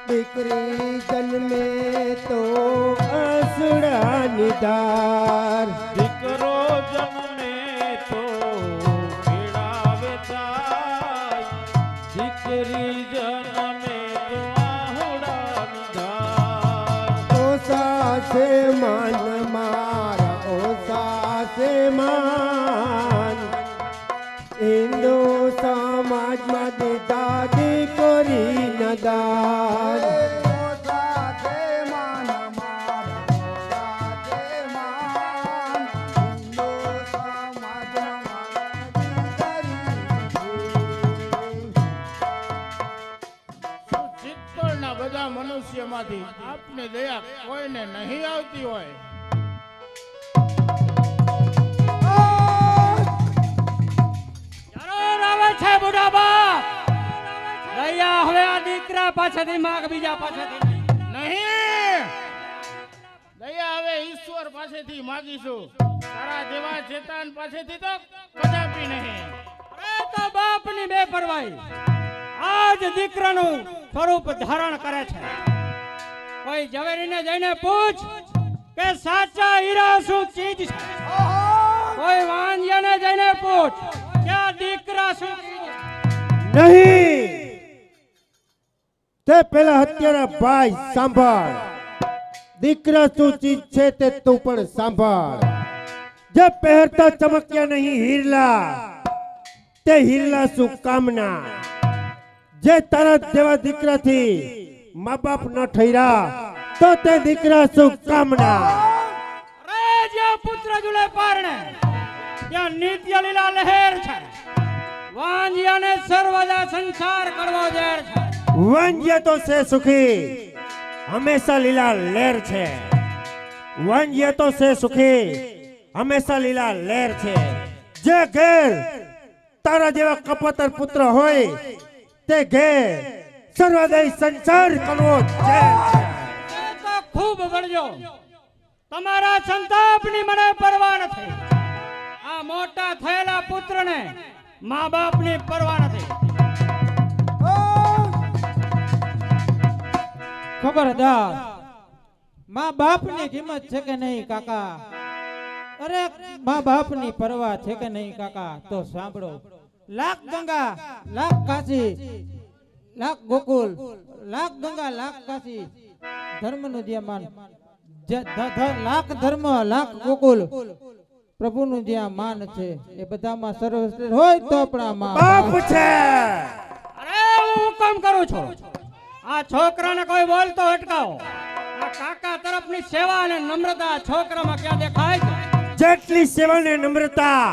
દીકરી જન્મે તો આસુડા નિધાર. દીકરો જન્મે તો પીડા વેચાય, દીકરી જન્મે તો આહુડા નિધાર. ઓ સાસે માન મારા, ઓ સાસે માન, હિન્દુ સમાજમાં દીધા દીકરી નદાન. ચિત્તોડના બધા મનુષ્યમાંથી આપની દયા કોઈને નહીં આવતી હોય. જરૂર આવે છે બુઢા બાપ. દયા હવે આ દીકરા પાસેથી માગ, બીજા પાસેથી નહીં. દયા હવે ઈશ્વર પાસેથી માગીશું. તારા જેવા ચેતન પાસેથી તો કદાપી નહીં. અરે તો બાપની બેપરવાહી આજ દીકરાનું સ્વરૂપ ધારણ કરે છે. કોઈ ઝવેરીને જઈને પૂછ કે સાચા હીરા શું ચીજ છે. કોઈ વાંજિયાને જઈને પૂછ કે આ દીકરા શું ચીજ છે. નહીં, તે પેલા હત્યારા ભાઈ સાંભળ, દીકરા શું ચીજ છે તે તું પણ સાંભળ. જે પહેરતા ચમક્યા નહીં હીરલા, તે હીરલા શું કામના. જે તારા જેવા દીકરાથી મા બાપ ન ઠર્યા, તો તે દીકરા શું કામના. અરે જ્યાં પુત્ર જુલે પારણે ત્યાં નિત્ય લીલા લહેર છે. વાંજિયાને સર્વદા સંસાર કરવો ઝેર છે. વાંજ્યા તો છે સુખી, હંમેશા લીલા લહેર છે. વાંજ્યા તો છે સુખી, હંમેશા લીલા લહેર છે. જે ઘેર તારા જેવા કપતર પુત્ર હોય, તે ઘેર સર્વદય સંસાર કરવો ઝેર છે. તો ખૂબ ગણજો, તમારા સંતાપની મને પરવા નથી. આ મોટા થયેલા પુત્રને મા બાપની પરવા નથી. ખબરદાર, મા બાપની કિંમત છે કે નહીં કાકા? અરે મા બાપની પરવા છે કે નહીં કાકા? તો સાંભળો. લાખ ગંગા લાખ કાશી, લાખ ગોકુલ, લાખ ગંગા લાખ કાશી, ધર્મનું જ્યાં માન, લાખ ધર્મ લાખ ગોકુલ, પ્રભુનું જ્યાં માન છે એ બધામાં સર્વશ્રેષ્ઠ હોય તો આપણા મા બાપ છે. અરે હું હુકમ કરું છું, આ છોકરાને કોઈ બોલતો અટકાવો. આ કાકા તરફની સેવા અને નમ્રતા છોકરામાં ક્યાં દેખાય છે? જેટલી સેવા ને નમ્રતા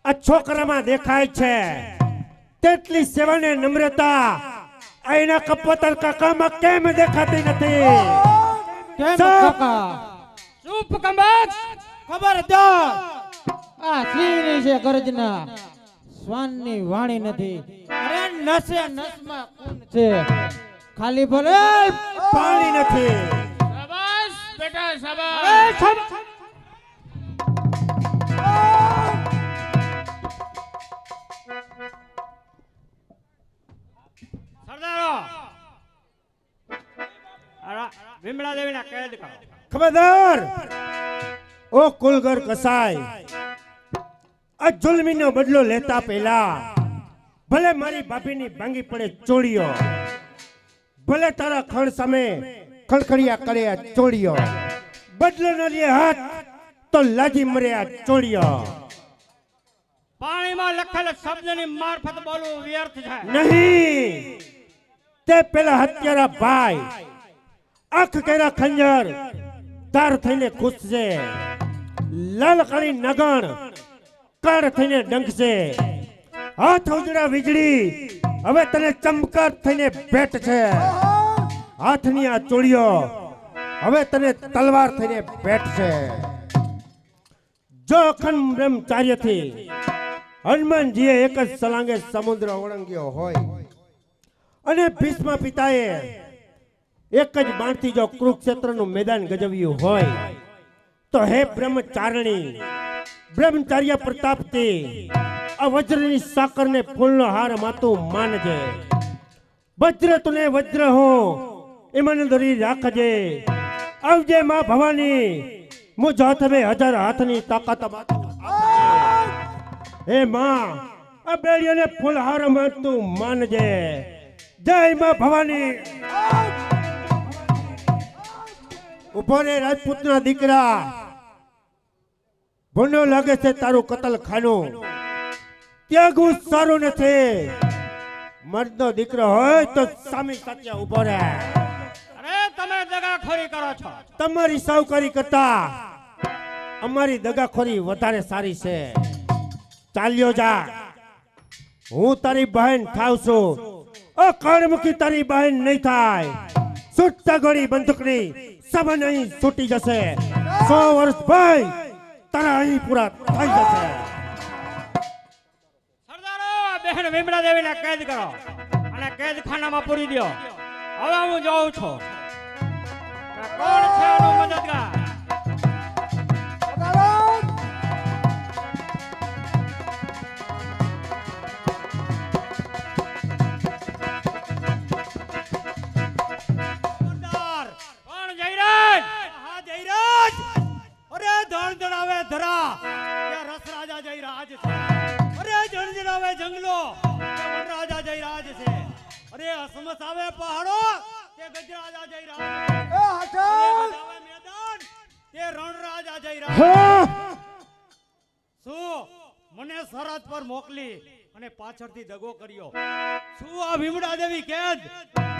આ છોકરામાં દેખાય છે, તેટલી સેવા ને નમ્રતા એના કપોતર કાકામાં કેમ દેખાતી નથી? કેમ કાકા? ચૂપ કંબાક. ખબરદાર, આ સિંહની છે ગર્જના, શ્વાનની વાણી નથી. અરે નસે નસમાં ખૂન છે, ખાલી ભલે પાણી નથી. શાબાશ બેટા શાબાશ. અરે છમ. સરદારો, અરે વિમળા દેવીના કેદ કરો. ખબરદાર, ઓ કુલગર કસાય, આ જુલ્મીનો બદલો લેતા પહેલા ભલે મારી ભાભીની ભાંગી પડે ચોળીઓ, ભલે તારા ખણ સામે ખડખડિયા કરે આ ચોળીઓ, બદલો ન લે હાથ તો લાજી મરે આ ચોળીઓ. પાણીમાં લખેલ શબ્દની મારફત બોલવું વ્યર્થ છે. નહીં, તે પેલા હત્યારા ભાઈ આંખ કર્યા ખંજર તાર થઈને ખુશ છે. લાલ કાળી નગણ કાળ થઈને ડંકશે. હાથ ઉજળા વીજળી હવે તને ચમકાર થઈને ભેટ છે. હાથની આ ચોળીઓ હવે તને તલવાર થઈને ભેટ છે. જો અખંડ બ્રહ્મચાર્યથી હનુમાનજીએ એક જ સલાંગે સમુદ્ર ઓળંગ્યો હોય અને ભીષ્મ પિતાએ એક જ બાણથી જો કુરુક્ષેત્રનું મેદાન ગજવ્યું હોય, તો હે બ્રહ્મચારણી, બ્રહ્મચાર્ય પ્રતાપથી આ વજ્રની સાકરને ફૂલનો હાર માતું માનજે. વજ્ર તુને વજ્ર હો ઈમાનદારી રાખજે. આવજે માં ભવાની, મુજ હાથવે હજાર હાથની તાકાત માતું. હે માં, આ બેડીઓને ફૂલહાર માતું માનજે. જય માં ભવાની. ઉભો રે રાજપૂતના દીકરા, ભૂંડો લાગે છે તારું કતલ ખાનું, ત્યાગવું સારું નથી. મર્દનો દીકરો હોય તો સામે સાચે ઉભો રહે. અરે તમે દગાખોરી કરો છો. તમારી સાવકારી કરતા અમારી દગાખોરી વધારે સારી છે. ચાલ્યો જા, હું તારી બહેન થાવ છું. અકાળમુખી તારી બહેન નહીં થાય. છૂટતા ગોળી બંદૂકની સબન અહીં છૂટી જશે. 100 વર્ષ ભાઈ તારા અહીં પૂરા થઈ જશે. સરદારો, આ બહેન વિમળા દેવીને કેદ કરો અને કેદખાનામાં પૂરી દો. હવે હું જોઉં છું કે કોણ છે આનો મદદગાર. કોણ જયરાજ? હા જયરાજ. અરે ધણ ધણાવે ધરા ત્યાં રસ રાજા જયરાજ છે. અરે જણજણાવે જંગલો ત્યાં વનરાજા જયરાજ છે. અરે અસમસ આવે પહાડો ગજરાજ આ જઈ રાજ એ હાચલ ગજાવે મેદાન તે રણરાજ આ જઈ રાજ હા શું મને સરહદ પર મોકલી અને પાછળથી દગો કર્યો શું આ ભીમડા દેવી કેદ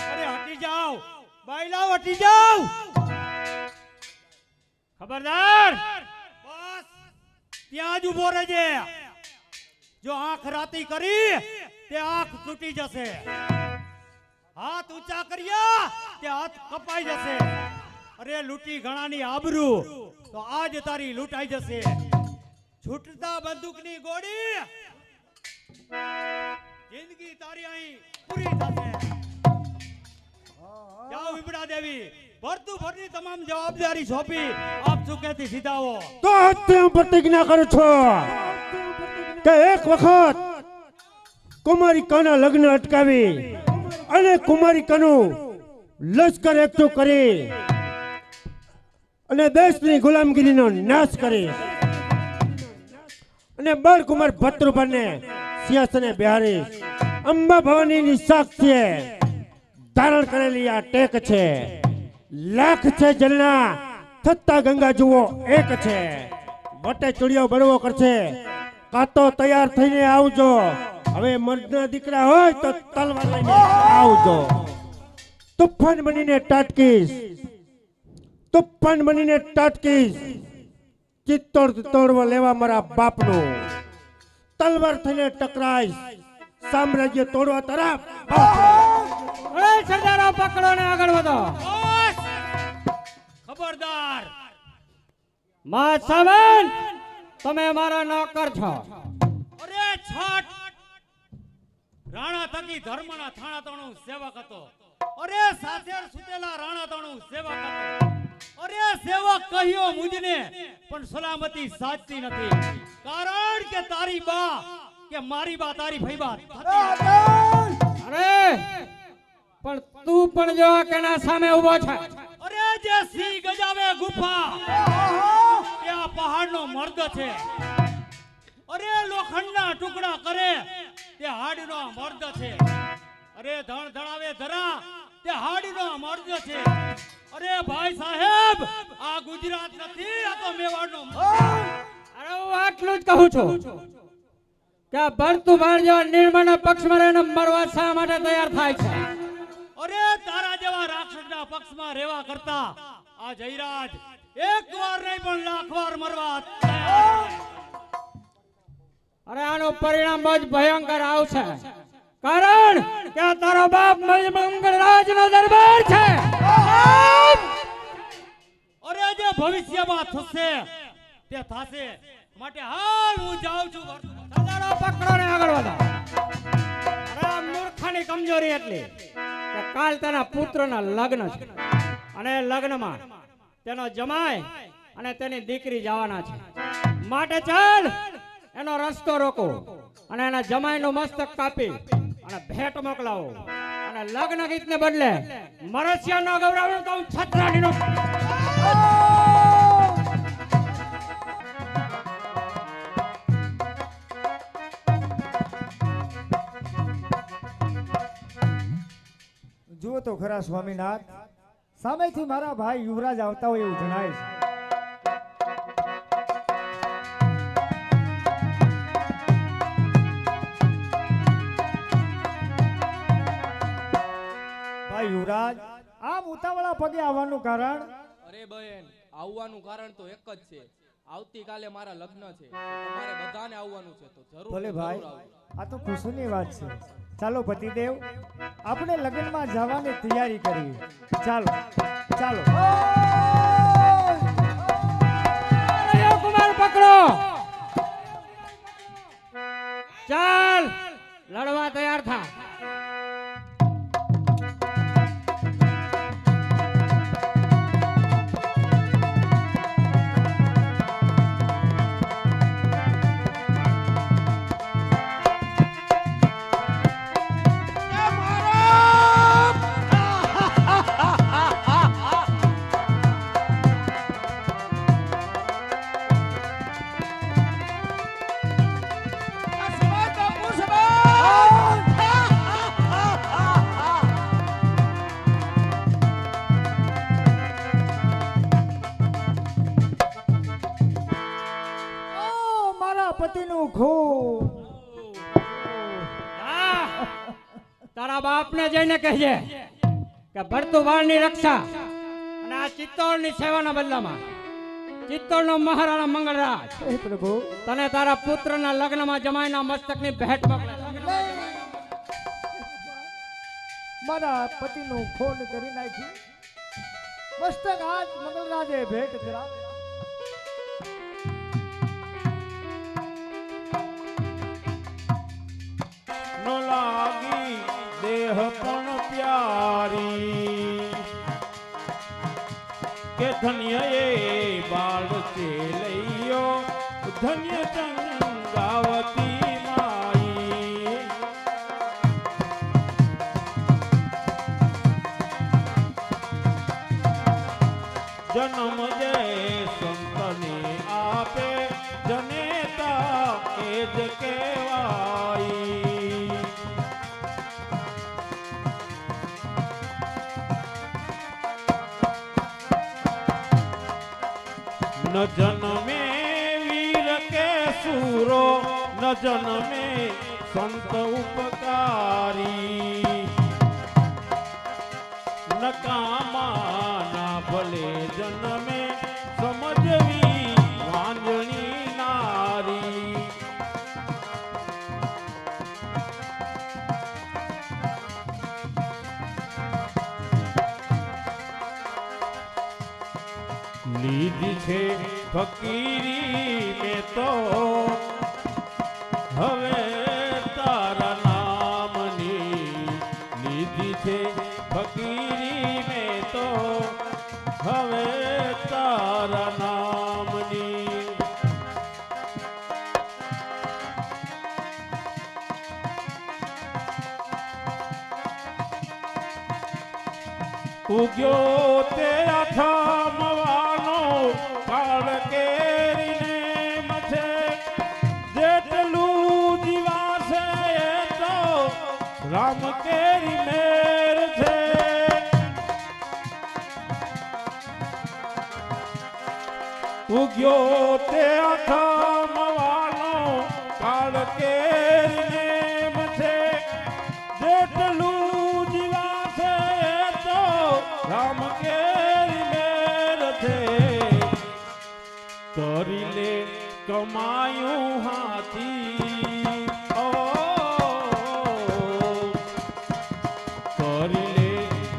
અરે હટી જાઓ બાયલા હટી જાઓ ખબરદાર બસ ત્યાં જ ઉભો રહેજે જો આંખ રાતી કરી તે આંખ તૂટી જશે હાથ ઊંચા કર્યા તે હાથ કપાઈ જશે અરે લૂંટી ઘણાની આબરૂ તો આજ તારી લૂંટાઈ જશે છૂટતા બંદૂકની ગોળી જિંદગી તારી અહીં પૂરી થશે જાઓ વિપડા દેવી ભરતું ભરની તમામ જવાબદારી સોંપી આપ સુખેથી સીધાઓ તો અત્યારે હું પ્રતિજ્ઞા કરું છું કે એક વખત કુમારી કાના લગ્ન અટકાવી અને કુમારી કાનું લશ્કર એકઠું કરી અને દેશની ગુલામગીરીનો નાશ કરી અને બાળકુમાર ભત્રુભરને સિંહાસને બિહારી અંબા ભવાનીની સાક્ષીએ ધારણ કરેલી આ ટેક છે લાખ છે જલના થતા ગંગા જુઓ એક છે વટે ચૂડિયો બળવો કરશે કાતો તૈયાર થઈને આવજો હવે મર્દના દીકરા હોય તો તલવાર લઈને આવજો તુફાન બનીને ટાટકીશ તુફાન બનીને ટાટકીશ ચિત્તોડ તોડવા લેવા મારા બાપનું તલવાર થઈને ટકરાઈશ સામ્રાજ્ય તોડવા તરફ અરે સરદારો પકડો ને આગળ વધો ખબરદાર માં સાવન તમે મારા નોકર છો અરે છાટ રાણા તકી ધર્મના થાણા તણું સેવક હતો અરે સાથેર સુતેલા રાણા તણું સેવક હતો અરે સેવક કહ્યો મુજને પણ સલામતી સાચતી નથી કારણ કે તારી બા કે મારી બા તારી ભઈબા અરે પણ તું પણ જો કેના સામે ઊભો છે અરે જે સિંહ ગજાવે ગુફા ત્યાં પહાડનો મર્દ છે અરે લોખંડના ટુકડા કરે તે હાડનો મર્દ છે અરે ધણ ધણાવે ધરા તે હાડનો મર્દ છે અરે ભાઈ સાહેબ આ ગુજરાત નથી આ તો મેવાડનો અરે હું આટલું જ કહું છું કે આ ભરતું ભાર જેવા નિર્મળના પક્ષમાં રહીને મરવા શા માટે તૈયાર થાય છે અરે તારા જેવા રાક્ષસના પક્ષમાં રહેવા કરતા આ જયરાજ એક વાર નહીં પણ લાખ વાર મરવા તૈયાર છે. અરે આનું પરિણામ બહુ જ ભયંકર આવશે કારણ કે આ તારો બાપ મંગળરાજનો દરબાર છે અરે જે ભવિષ્યમાં થશે તે થશે માટે હાલ હું જાઉં છું સરદારો પકડો ને આગળ વધો અરે આ મૂર્ખાની કમજોરી એટલી કે કાલ તેના પુત્રના લગ્ન છે અને લગ્નમાં તેનો જમાઈ અને તેની દીકરી જવાના છે માટે ચાલ એનો રસ્તો રોકો અને એના જમાઈનું મસ્તક કાપી અને ભેટ મોકલાવો અને લગ્ન ગીતને બદલે મરસિયાનો ગૌરવનું તો છત્રાણીનો જુઓ તો ખરા સ્વામીનાથ સામેથી મારા ભાઈ યુવરાજ આવતા હોય એવું જણાય છે ભાઈ યુવરાજ આમ ઉતાવળા પગે આવવાનું કારણ અરે બહેન આવવાનું કારણ તો એક જ છે આવતીકાલે મારા લગ્ન છે તમારે બધાને આવવાનું છે તો જરૂર ભલે ભાઈ આ તો ખુશીની વાત છે ચાલો પતિદેવ આપણે લગ્નમાં જવાની તૈયારી કરીએ ચાલો ચાલો કુમાર પકડો ચાલ લડવા તૈયાર થા પતિનું ખૂન. તારા બાપને જઈને કહેજે કે ભરતું વાળની રક્ષા અને આ ચિત્તોડની સેવાના બદલામાં ચિત્તોડનો મહારાણા મંગળરાજ હે પ્રભુ, તને તારા પુત્રના લગ્નમાં જમાઈના મસ્તકની ભેટ મોકલે. મારા પતિનું ખૂન કરી નાખ્યું. મસ્તક આજ મંગળરાજે ભેટ કરાવે. ન લાગી દેહ પણ પ્યારી કે ધન્ય એ બાળ છે લઈયો ધન્ય ચંગાવતી માઈ જન્મ જે સંતને આપે જનેતા એ જ કહેવાય ન જન્મે વીર કે સૂરો ન જન્મે સંત ઉપકારી નકામા ના ભલે જન્મે સમજવી વાંજણી નારી લીધી છે ફકીરી મેં તો હવે તારા નામની લીધી છે ફકીરી મેં તો હવે તારા નામની ઉગ્યો તે આઠમવાનો કાળ કેરીને મથે જેટલું જીવાશે એ તો રામ કેરી મેર છે ઉગ્યો તે આઠમવાનો કાળ કેરીને મથે જેટલું જીવાશે એ તો રામ કેરી મેર છે કરી લે કમાયું હાથી ઓ કરી લે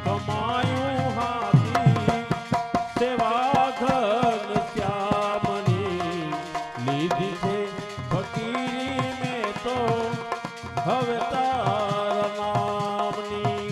કમાયું હાથી સેવા ઘન શ્યામની લીધી છે ફકીરી મેં તો હવે તારા નામની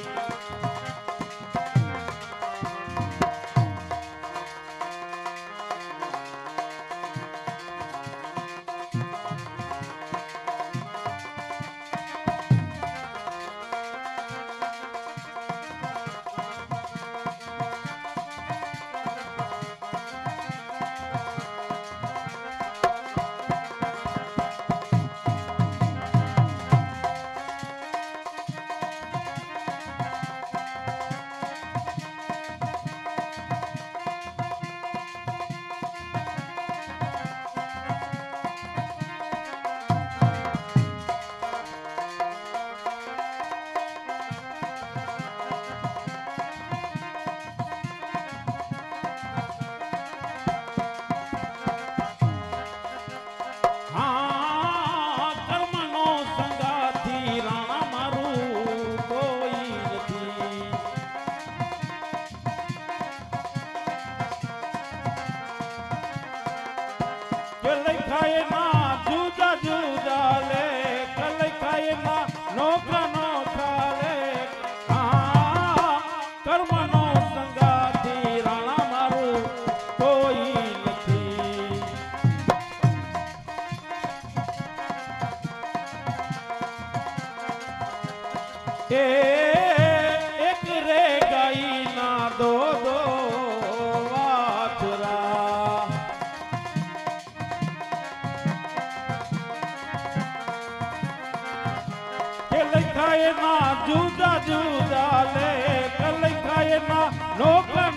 લખાય ના જુદા જુદા લે લખાય ના નોખા નોખા લે કર્મનો સંગાથી રાણા મારું કોઈ નથી એ એક રે ગાઈ ના દો દો વાછરા લખાય ના જુદા જુદા લે લખાય ના નોખા